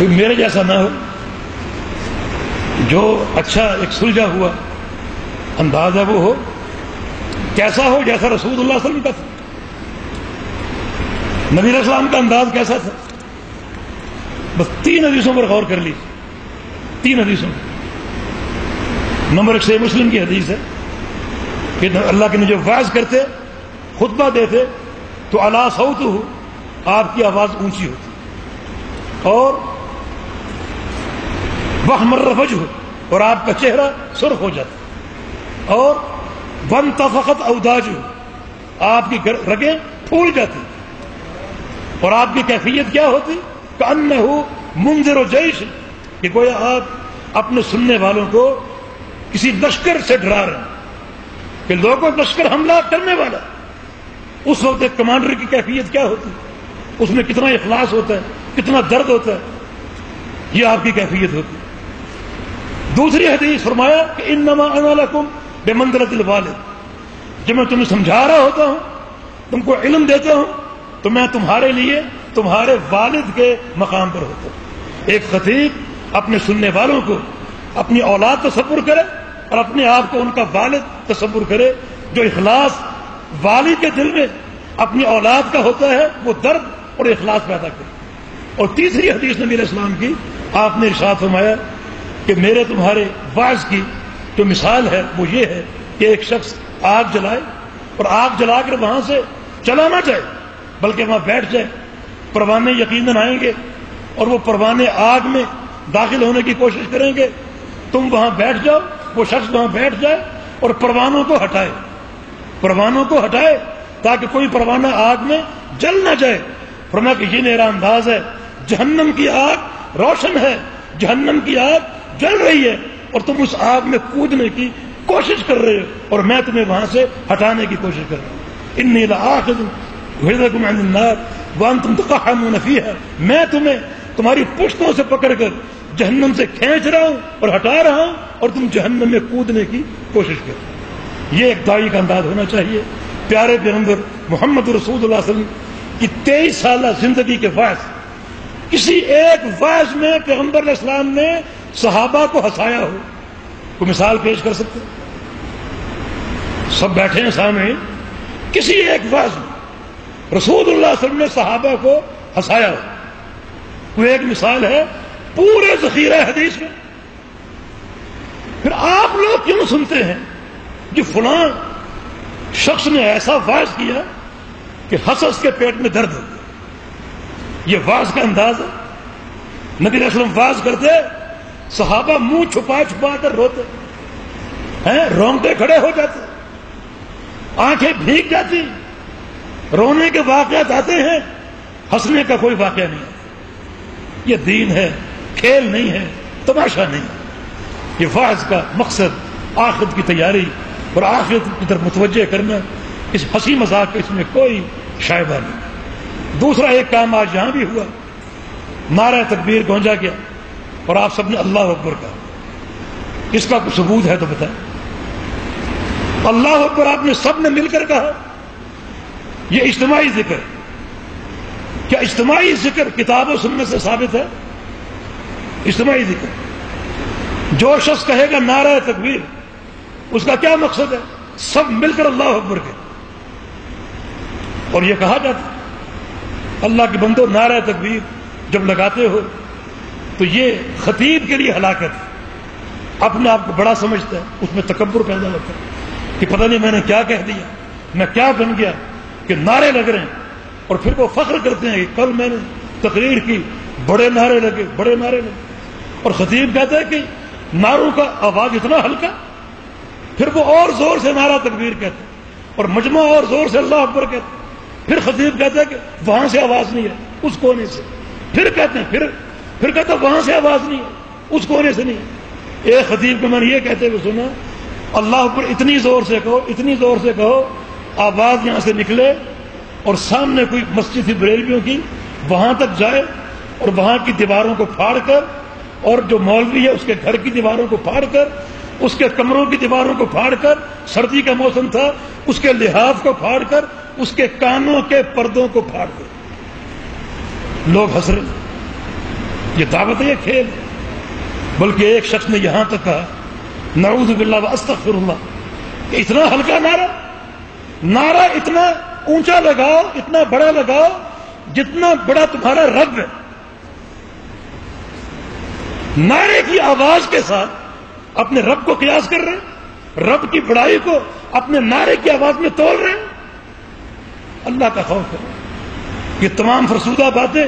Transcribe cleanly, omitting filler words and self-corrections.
کوئی میرے جیسا نہ ہو جو اچھا ایک سلجھا ہوا انداز ہے وہ ہو، کیسا ہو جیسا رسول اللہ صلی اللہ علیہ وسلم کا تھا۔ نبی علیہ السلام کا انداز کیسا تھا؟ بس 3 حدیثوں پر غور کر لیجیے، 3 حدیثوں پر۔ نمبر 1 صحیح مسلم کی حدیث ہے کہ اللہ کے جو واعظ کرتے خطبہ دیتے تو اعلیٰ صوت ہو، آپ کی آواز اونچی ہوتی، اور وحمر وجہ ہو، اور آپ کا چہرہ سرخ ہو جاتا، اور وانتفخت اوداج ہو، آپ کی رگیں پھول جاتی، اور آپ کی کیفیت کیا ہوتی؟ کأنہ منذر جیش، کہ گویا آپ اپنے سننے والوں کو کسی لشکر سے ڈرا رہے ہیں کہ لوگوں لشکر حملہ کرنے والا۔ اس وقت ایک کمانڈر کی کیفیت کیا ہوتی؟ اس میں کتنا اخلاص ہوتا ہے، کتنا درد ہوتا ہے، یہ آپ کی کیفیت ہوتی ہے۔ دوسری حدیث فرمایا کہ انما انا لکم بمنزلۃ الوالد، جب میں تمہیں سمجھا رہا ہوتا ہوں، تم کو علم دیتا ہوں، تو میں تمہارے لیے تمہارے والد کے مقام پر ہوتا ہوں۔ ایک خطیب اپنے سننے والوں کو اپنی اولاد تصور کرے اور اپنے آپ کو ان کا والد تصور کرے، جو اخلاص والد کے دل میں اپنی اولاد کا ہوتا ہے وہ درد اور اخلاص پیدا کرے۔ اور تیسری حدیث نبی علیہ السلام کی، آپ نے ارشاد فرمایا کہ میرے تمہارے واعظ کی جو مثال ہے وہ یہ ہے کہ ایک شخص آگ جلائے اور آگ جلا کر وہاں سے چلا نہ جائے بلکہ وہاں بیٹھ جائے، پروانے یقیناً آئیں گے اور وہ پروانے آگ میں داخل ہونے کی کوشش کریں گے، تم وہاں بیٹھ جاؤ، وہ شخص وہاں بیٹھ جائے اور پروانوں کو ہٹائے، پروانوں کو ہٹائے تاکہ کوئی پروانہ آگ میں جل نہ جائے۔ فرمایا کہ یہ میرا انداز ہے، جہنم کی آگ روشن ہے، جہنم کی آگ جل رہی ہے اور تم اس آگ میں کودنے کی کوشش کر رہے ہو اور میں تمہیں وہاں سے ہٹانے کی کوشش کر رہا ہوں۔ انی لآخذ بِیدکم عن النار وانتم تقحمون فیہا، میں تمہیں تمہاری پشتوں سے پکڑ کر جہنم سے کھینچ رہا ہوں اور ہٹا رہا ہوں اور تم جہنم میں کودنے کی کوشش کر رہے ہو۔ یہ ایک داعی کا انداز ہونا چاہیے۔ پیارے پیغمبر محمد رسول اللہ صلی اللہ علیہ وسلم کی 23 سالہ زندگی کے واعظ، کسی ایک واعظ میں پیغمبر علیہ السلام نے صحابہ کو ہنسایا ہو؟ کوئی مثال پیش کر سکتے؟ سب بیٹھے ہیں سامنے، کسی ایک واعظ میں رسول اللہ صلی اللہ علیہ وسلم نے صحابہ کو ہنسایا ہو؟ کوئی ایک مثال ہے پورے ذخیرہ حدیث میں؟ پھر آپ لوگ کیوں سنتے ہیں کہ فلاں شخص نے ایسا واعظ کیا کہ ہنس کے پیٹ میں درد ہو گیا؟ یہ واعظ کا انداز ہے؟ نبی علیہ السلام واعظ کرتے، صحابہ منہ چھپا چھپا کر روتے ہیں، رونگٹے کھڑے ہو جاتے، آنکھیں بھیگ جاتی، رونے کے واقعات آتے ہیں، ہنسنے کا کوئی واقعہ نہیں ہے۔ یہ دین ہے، کھیل نہیں ہے، تماشا نہیں ہے۔ یہ واعظ کا مقصد آخرت کی تیاری اور آخرت کی طرف متوجہ کرنا، اس ہنسی مذاق کا اس میں کوئی شائبہ نہیں۔ دوسرا ایک کام آج یہاں بھی ہوا، نعرہ تکبیر گونجا گیا اور آپ سب نے اللہ اکبر کہا، اس کا کوئی ثبوت ہے تو بتائیں؟ اللہ اکبر آپ نے سب نے مل کر کہا، یہ اجتماعی ذکر ہے۔ کیا اجتماعی ذکر کتاب و سنت سے ثابت ہے؟ اجتماعی ذکر جو شخص کہے گا نعرہ تکبیر، اس کا کیا مقصد ہے؟ سب مل کر اللہ اکبر کہے۔ اور یہ کہا جاتا اللہ کے بندو نعرہ تکبیر جب لگاتے ہو تو یہ خطیب کے لیے ہلاکت ہے، اپنے آپ کو بڑا سمجھتا ہے، اس میں تکبر پیدا ہوتا ہے کہ پتہ نہیں میں نے کیا کہہ دیا، میں کیا بن گیا کہ نعرے لگ رہے ہیں، اور پھر وہ فخر کرتے ہیں کہ کل میں نے تقریر کی، بڑے نعرے لگے، بڑے نعرے لگے، اور خطیب کہتا ہے کہ نعروں کا آواز اتنا ہلکا، پھر وہ اور زور سے نعرہ تکبیر کہتے ہیں اور مجمع اور زور سے اللہ اکبر کہتے ہیں، پھر خطیب کہتا ہے کہ وہاں سے آواز نہیں ہے، اس کونے سے، پھر کہتے ہیں پھر کہتا ہے وہاں سے آواز نہیں ہے، اس کونے سے نہیں ہے۔ ایک خطیب کو میں نے یہ کہتے ہوئے سنا، اللہ اکبر اتنی زور سے کہو، اتنی زور سے کہو، آواز یہاں سے نکلے اور سامنے کوئی مسجد تھی بریلویوں کی، وہاں تک جائے اور وہاں کی دیواروں کو پھاڑ کر، اور جو مولوی ہے اس کے گھر کی دیواروں کو پھاڑ کر، اس کے کمروں کی دیواروں کو پھاڑ کر، سردی کا موسم تھا، اس کے لحاف کو پھاڑ کر، اس کے کانوں کے پردوں کو پھاڑ کر، لوگ ہنس رہے، یہ دعوت ہے یہ کھیل ہے؟ بلکہ ایک شخص نے یہاں تک کہا نعوذ باللہ واستغفر اللہ کہ اتنا ہلکا نعرہ اتنا اونچا لگاؤ، اتنا بڑا لگاؤ جتنا بڑا تمہارا رب ہے. نعرے کی آواز کے ساتھ اپنے رب کو قیاس کر رہے ہیں، رب کی بڑائی کو اپنے نعرے کی آواز میں تول رہے ہیں. اللہ کا خوف ہے. یہ تمام فرسودہ باتیں